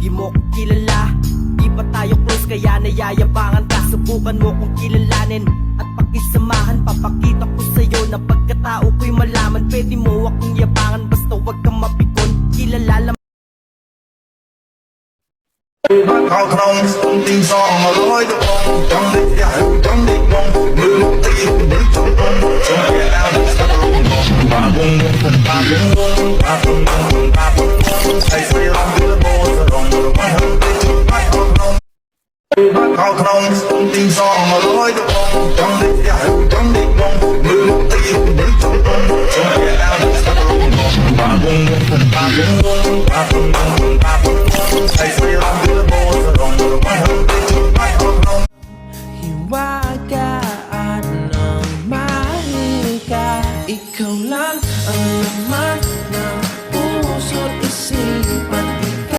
Di mo ko kilala, di pa tayo close kaya nayayabangan ka. Subukan mo kong kilalanin at pakisamahan. Papakita ko sa'yo na pagkatao ko'y malaman. Pwede mo akong yabangan basta wag kang mapikon. Kilala Cao không tin so mà lối được không trong địch giải trong địch mong người một tim đến trong con trong kẻ nào được sao ba bung phần ba bung ba bung ba bung say say lòng đưa bồ giờ lòng rồi mai hơn tin mai cao không tin so mà lối được không trong địch giải trong địch mong người một tim đến trong con trong kẻ nào được sao ba bung phần ba bung